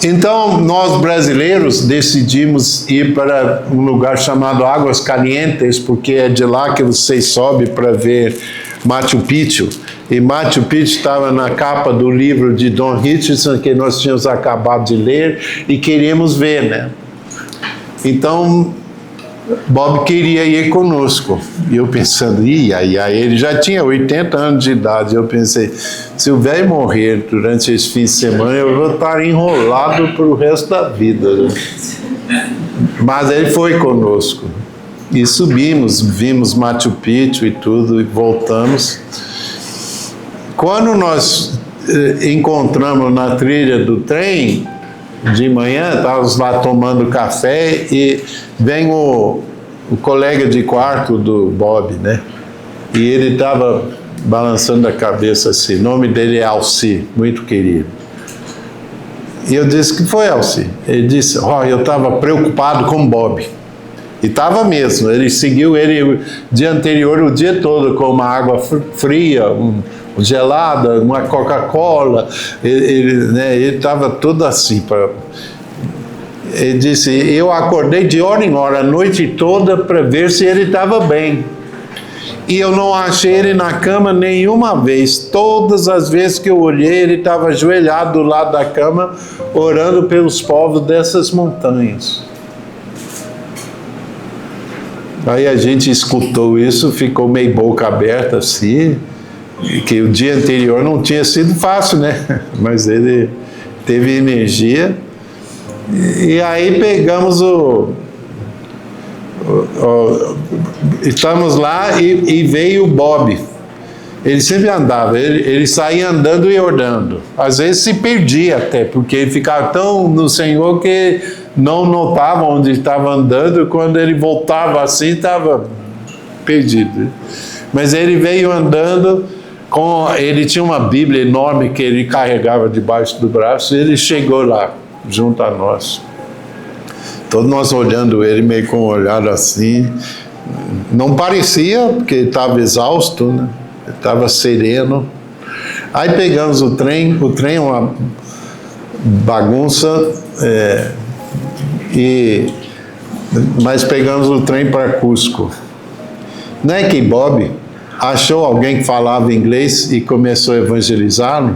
Então, nós brasileiros decidimos ir para um lugar chamado Águas Calientes, porque é de lá que vocês sobem para ver Machu Picchu. E Machu Picchu estava na capa do livro de Don Richardson, que nós tínhamos acabado de ler, e queríamos ver, né? Então, Bob queria ir conosco. E eu pensando, ele já tinha 80 anos de idade. Eu pensei, se o velho morrer durante esse fim de semana, eu vou estar enrolado para o resto da vida. Né? Mas ele foi conosco. E subimos, vimos Machu Picchu e tudo, e voltamos. Quando nós encontramos na trilha do trem, de manhã, estávamos lá tomando café e vem o colega de quarto do Bob, né? E ele estava balançando a cabeça assim. O nome dele é Alci, muito querido. E eu disse, que foi, Alci? Ele disse, eu estava preocupado com o Bob. E estava mesmo. Ele seguiu ele o dia anterior, o dia todo, com uma água fria, gelada, uma Coca-Cola, ele estava todo assim. Ele disse, eu acordei de hora em hora, a noite toda, para ver se ele estava bem. E eu não achei ele na cama nenhuma vez. Todas as vezes que eu olhei, ele estava ajoelhado do lado da cama, orando pelos povos dessas montanhas. Aí a gente escutou isso, ficou meio boca aberta assim, que o dia anterior não tinha sido fácil, né? Mas ele teve energia. E aí pegamos estamos lá e veio o Bob. Ele sempre andava, ele saía andando e orando. Às vezes se perdia até, porque ele ficava tão no Senhor que não notava onde estava andando. Quando ele voltava assim, estava perdido. Mas ele veio andando. Ele tinha uma Bíblia enorme que ele carregava debaixo do braço, e ele chegou lá, junto a nós. Todos nós olhando ele, meio com um olhar assim. Não parecia, porque ele estava exausto, né? Ele estava sereno. Aí pegamos o trem é uma bagunça, mas pegamos o trem para Cusco. Não é que Bob achou alguém que falava inglês e começou a evangelizá-lo?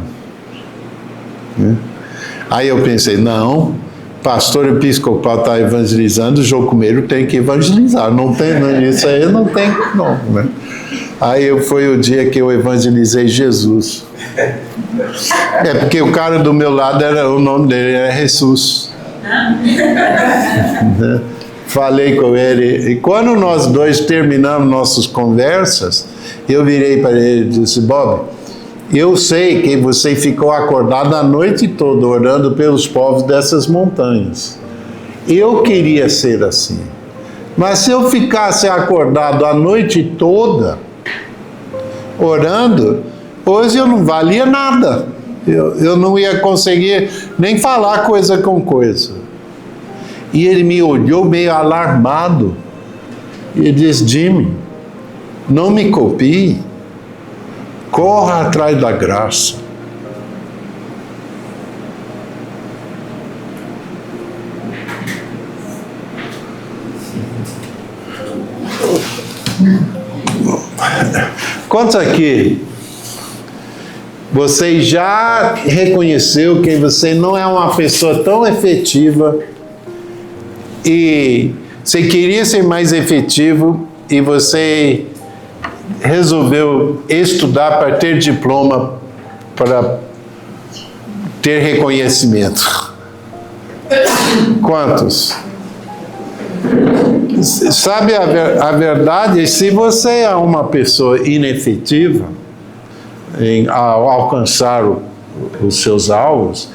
Aí eu pensei, não, pastor episcopal está evangelizando, o jocumeiro tem que evangelizar. Isso aí não tem, não, né? Aí foi o dia que eu evangelizei Jesus. Porque o cara do meu lado, o nome dele era Jesus. Falei com ele, e quando nós dois terminamos nossas conversas, eu virei para ele e disse, Bob, eu sei que você ficou acordado a noite toda orando pelos povos dessas montanhas. Eu queria ser assim. Mas se eu ficasse acordado a noite toda orando, hoje eu não valia nada. Eu não ia conseguir nem falar coisa com coisa. E ele me olhou meio alarmado. E disse, Jimmy, não me copie. Corra atrás da graça. Quantos aqui você já reconheceu que você não é uma pessoa tão efetiva e você queria ser mais efetivo e você resolveu estudar para ter diploma, para ter reconhecimento? Quantos? Sabe a verdade? Se você é uma pessoa inefetiva ao alcançar os seus alvos,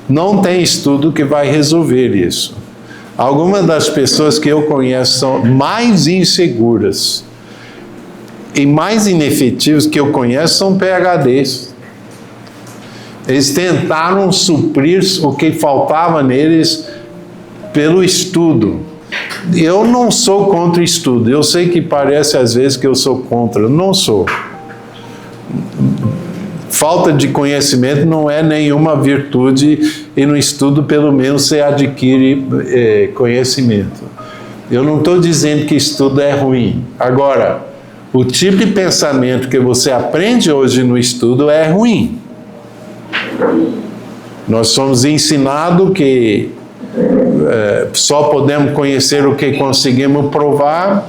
não tem estudo que vai resolver isso. Algumas das pessoas que eu conheço são mais inseguras e mais inefetivos que eu conheço são PhDs. Eles tentaram suprir o que faltava neles pelo estudo. Eu não sou contra estudo. Eu sei que parece às vezes que eu sou contra. Eu não sou. Falta de conhecimento não é nenhuma virtude e no estudo pelo menos você adquire conhecimento. Eu não estou dizendo que estudo é ruim. Agora, o tipo de pensamento que você aprende hoje no estudo é ruim. Nós somos ensinados que só podemos conhecer o que conseguimos provar.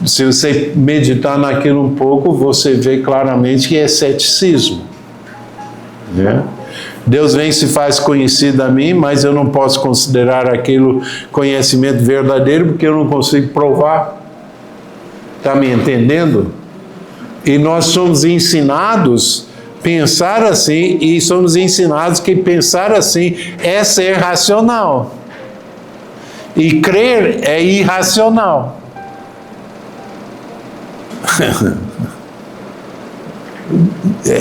Se você meditar naquilo um pouco, você vê claramente que é ceticismo. Né? Deus vem e se faz conhecido a mim, mas eu não posso considerar aquilo conhecimento verdadeiro porque eu não consigo provar. Está me entendendo? E nós somos ensinados a pensar assim, e somos ensinados que pensar assim é ser racional. E crer é irracional.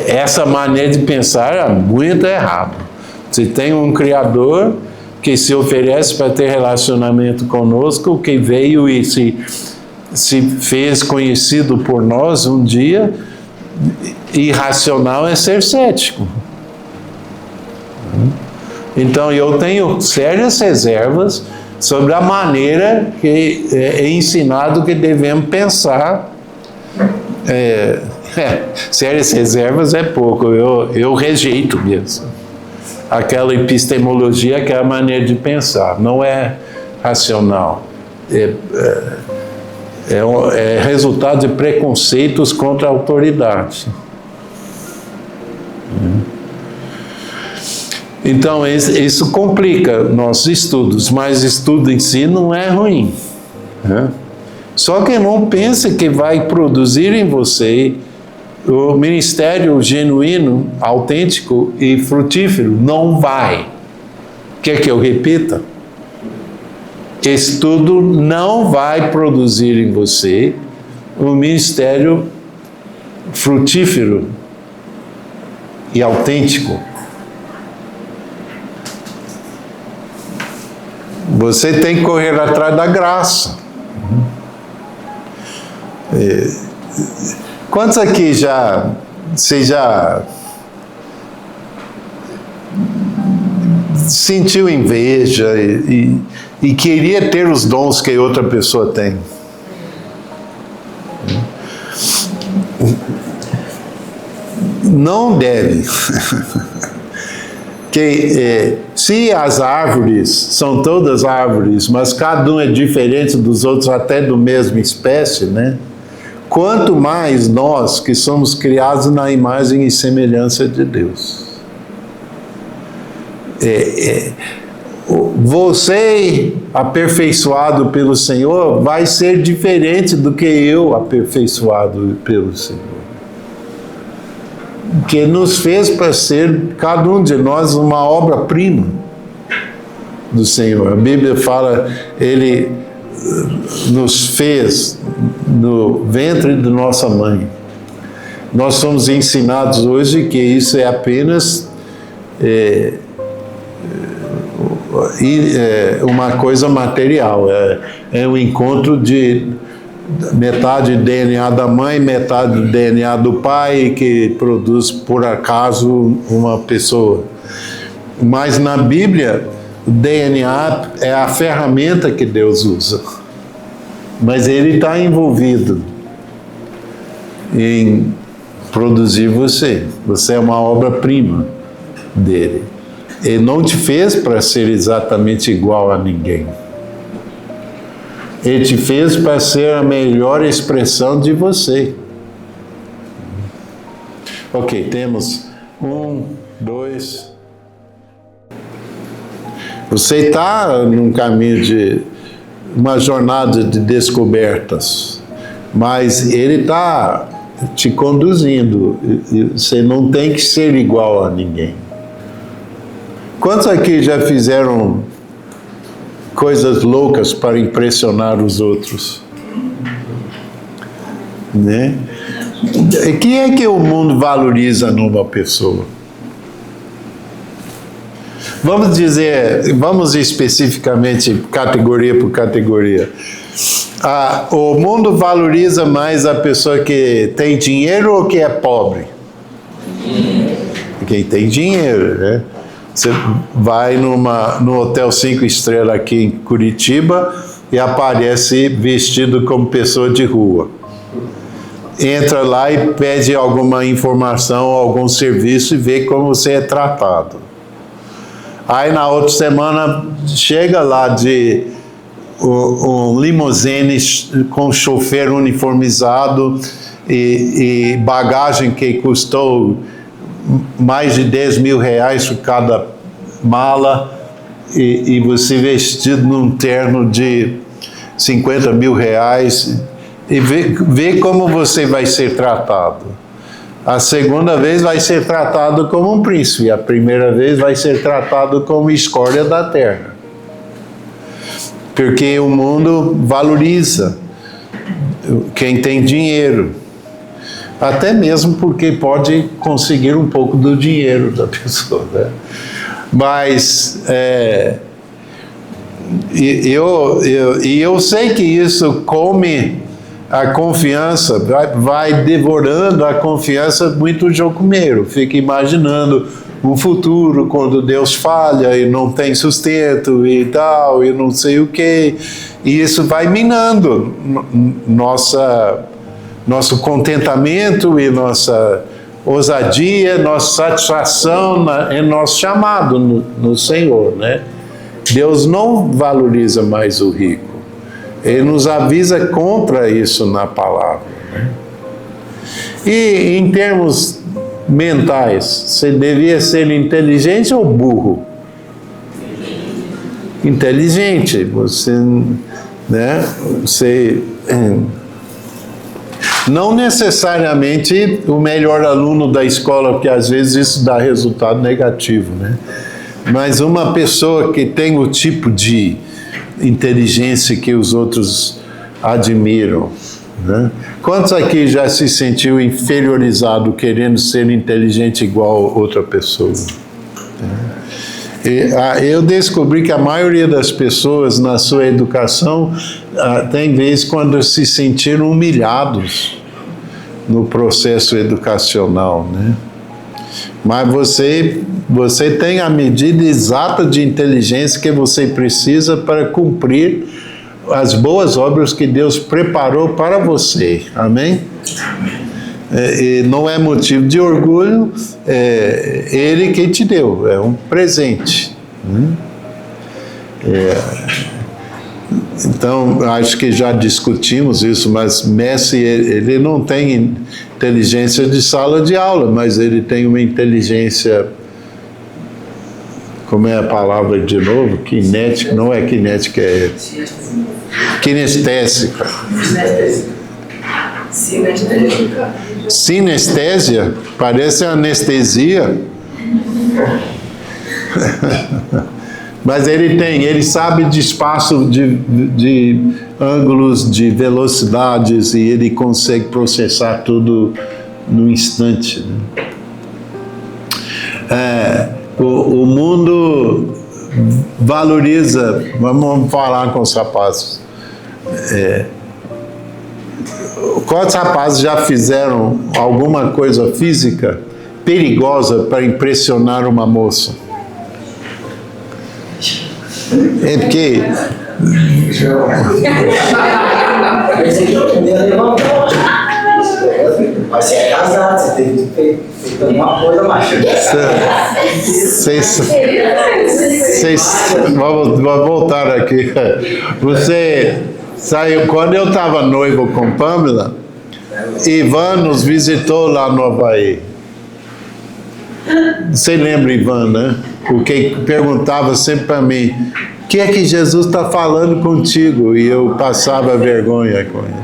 Essa maneira de pensar é muito errada. Se tem um Criador que se oferece para ter relacionamento conosco, que veio e se fez conhecido por nós um dia, irracional é ser cético. Então eu tenho sérias reservas sobre a maneira que é ensinado que devemos pensar. Sérias reservas é pouco, eu rejeito mesmo. Aquela epistemologia, aquela maneira de pensar, não é racional. É resultado de preconceitos contra a autoridade. Então, isso complica nossos estudos, mas estudo em si não é ruim. Né? Só que não pense que vai produzir em você o ministério genuíno, autêntico e frutífero. Não vai. Quer que eu repita? Estudo não vai produzir em você um ministério frutífero e autêntico. Você tem que correr atrás da graça. Quantos aqui você já sentiu inveja e queria ter os dons que outra pessoa tem? Não deve. Se as árvores são todas árvores, mas cada um é diferente dos outros, até do mesma espécie, né? Quanto mais nós que somos criados na imagem e semelhança de Deus. Você, aperfeiçoado pelo Senhor, vai ser diferente do que eu, aperfeiçoado pelo Senhor. Que nos fez para ser, cada um de nós, uma obra-prima do Senhor. A Bíblia fala, Ele nos fez no ventre de nossa mãe. Nós somos ensinados hoje que isso é apenas uma coisa material, é um encontro de metade do DNA da mãe, metade do DNA do pai, que produz por acaso uma pessoa. Mas na Bíblia, o DNA é a ferramenta que Deus usa. Mas Ele está envolvido em produzir você. Você é uma obra-prima dele. Ele não te fez para ser exatamente igual a ninguém. Ele te fez para ser a melhor expressão de você. Ok, temos 1, 2... Você está num caminho de uma jornada de descobertas, mas Ele está te conduzindo. Você não tem que ser igual a ninguém. Quantos aqui já fizeram coisas loucas para impressionar os outros? Né? Quem é que o mundo valoriza numa pessoa? Vamos especificamente categoria por categoria. O mundo valoriza mais a pessoa que tem dinheiro ou que é pobre? Quem tem dinheiro, né? Você vai no Hotel 5 Estrelas aqui em Curitiba e aparece vestido como pessoa de rua. Entra lá e pede alguma informação, algum serviço e vê como você é tratado. Aí na outra semana chega lá de um limousine com chofer uniformizado e bagagem que custou mais de 10 mil reais por cada mala e você vestido num terno de 50 mil reais e vê como você vai ser tratado. A segunda vez vai ser tratado como um príncipe, a primeira vez vai ser tratado como escória da terra. Porque o mundo valoriza quem tem dinheiro. Até mesmo porque pode conseguir um pouco do dinheiro da pessoa, né? Mas eu sei que isso come a confiança, vai devorando a confiança muito jocumeiro. Fica imaginando um futuro quando Deus falha e não tem sustento e tal, e não sei o quê. E isso vai minando nosso contentamento e nossa ousadia, nossa satisfação em nosso chamado no Senhor, né? Deus não valoriza mais o rico. Ele nos avisa contra isso na palavra, né? E em termos mentais, você devia ser inteligente ou burro? Inteligente, você, né? Você não necessariamente o melhor aluno da escola, porque às vezes isso dá resultado negativo, né? Mas uma pessoa que tem o tipo de inteligência que os outros admiram, né? Quantos aqui já se sentiu inferiorizado querendo ser inteligente igual outra pessoa? Eu descobri que a maioria das pessoas na sua educação tem vezes quando se sentiram humilhados no processo educacional, né? Mas você tem a medida exata de inteligência que você precisa para cumprir as boas obras que Deus preparou para você. Amém? E não é motivo de orgulho, é Ele que te deu, é um presente. Então, acho que já discutimos isso, mas Messi, ele não tem inteligência de sala de aula, mas ele tem uma inteligência, como é a palavra de novo? Kinética, não é kinética, é kinestésica. Sinestésia, parece anestesia. Mas ele sabe de espaço, de ângulos, de velocidades, e ele consegue processar tudo no instante, né? O mundo valoriza, vamos falar com os rapazes. Quantos rapazes já fizeram alguma coisa física perigosa para impressionar uma moça? É porque mas você é casado, você tem que ter alguma coisa mais. Vamos voltar aqui. Você saiu, quando eu estava noivo com Pamela, Ivan nos visitou lá no Havaí. Você lembra, Ivan, né? O que perguntava sempre para mim: o que é que Jesus está falando contigo? E eu passava vergonha com ele.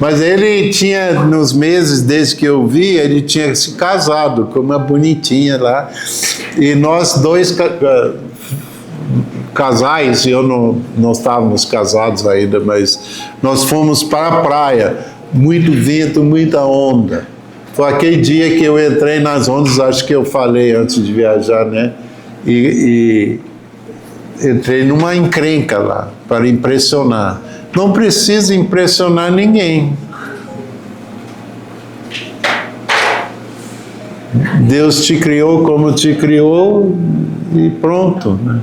Mas ele tinha, nos meses desde que eu vi, ele tinha se casado com uma bonitinha lá. E nós dois casais, eu não estávamos casados ainda, mas nós fomos para a praia. Muito vento, muita onda. Foi aquele dia que eu entrei nas ondas, acho que eu falei antes de viajar, né? E entrei numa encrenca lá, para impressionar. Não precisa impressionar ninguém. Deus te criou como te criou e pronto, né?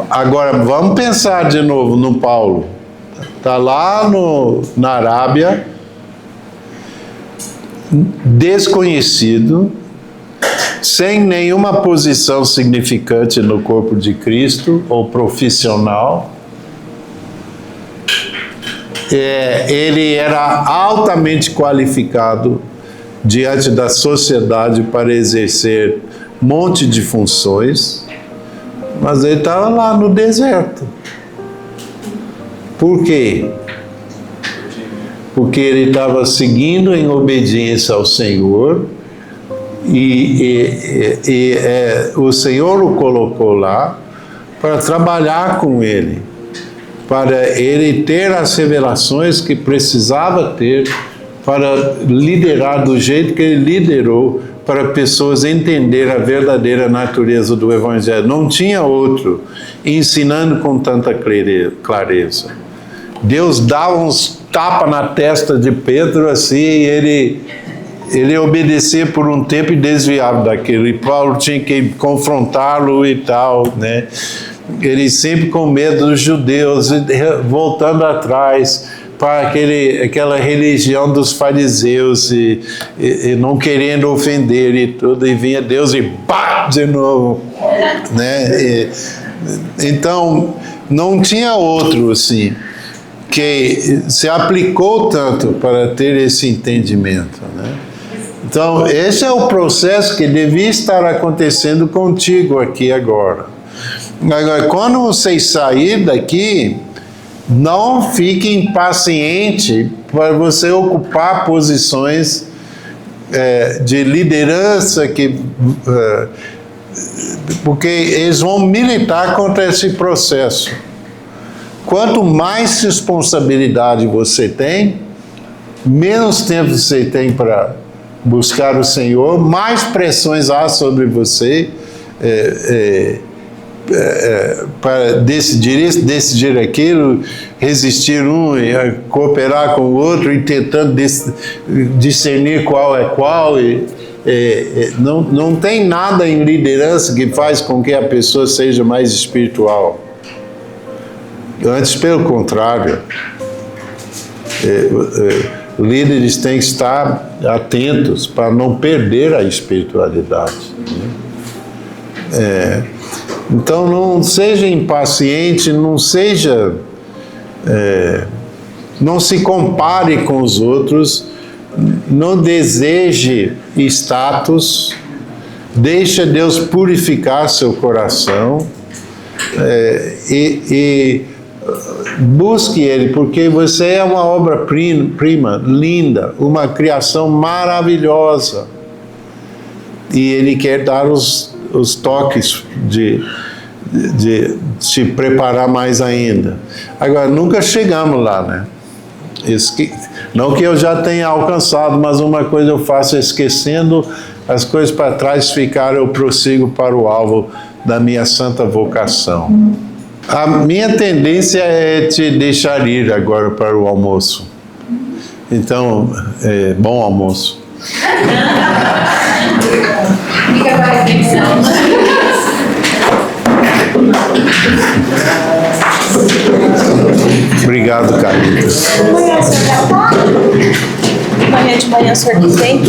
Agora, vamos pensar de novo no Paulo. Está lá na Arábia, desconhecido, sem nenhuma posição significante no corpo de Cristo ou profissional. Ele era altamente qualificado diante da sociedade para exercer um monte de funções, mas ele estava lá no deserto. Por quê? Porque ele estava seguindo em obediência ao Senhor e o Senhor o colocou lá para trabalhar com ele, para ele ter as revelações que precisava ter para liderar do jeito que ele liderou, para pessoas entenderem a verdadeira natureza do Evangelho. Não tinha outro ensinando com tanta clareza. Deus dava uns tapas na testa de Pedro assim, e ele obedecia por um tempo e desviava daquilo. E Paulo tinha que confrontá-lo e tal, né? Ele sempre com medo dos judeus, voltando atrás para aquela religião dos fariseus e não querendo ofender e tudo, e vinha Deus e pá, de novo, né? Então, não tinha outro assim, que se aplicou tanto para ter esse entendimento, né? Então, esse é o processo que devia estar acontecendo contigo aqui agora. Agora, quando vocês saírem daqui, não fique impaciente para você ocupar posições de liderança, porque eles vão militar contra esse processo. Quanto mais responsabilidade você tem, menos tempo você tem para buscar o Senhor, mais pressões há sobre você para decidir isso, decidir aquilo, resistir um e cooperar com o outro e tentando discernir qual é qual. Não tem nada em liderança que faz com que a pessoa seja mais espiritual. Antes, pelo contrário, líderes têm que estar atentos para não perder a espiritualidade, né? Então, não seja impaciente, não se compare com os outros, não deseje status, deixa Deus purificar seu coração e busque Ele, porque você é uma obra-prima linda, uma criação maravilhosa, e Ele quer dar os toques de se preparar mais ainda. Agora, nunca chegamos lá, né? Não que eu já tenha alcançado, mas uma coisa eu faço, esquecendo as coisas para trás ficaram, eu prossigo para o alvo da minha santa vocação. A minha tendência é te deixar ir agora para o almoço. Então, bom almoço. Fica para a reflexão. Obrigado, Carlitos. Amanhã de manhã o senhor que tem?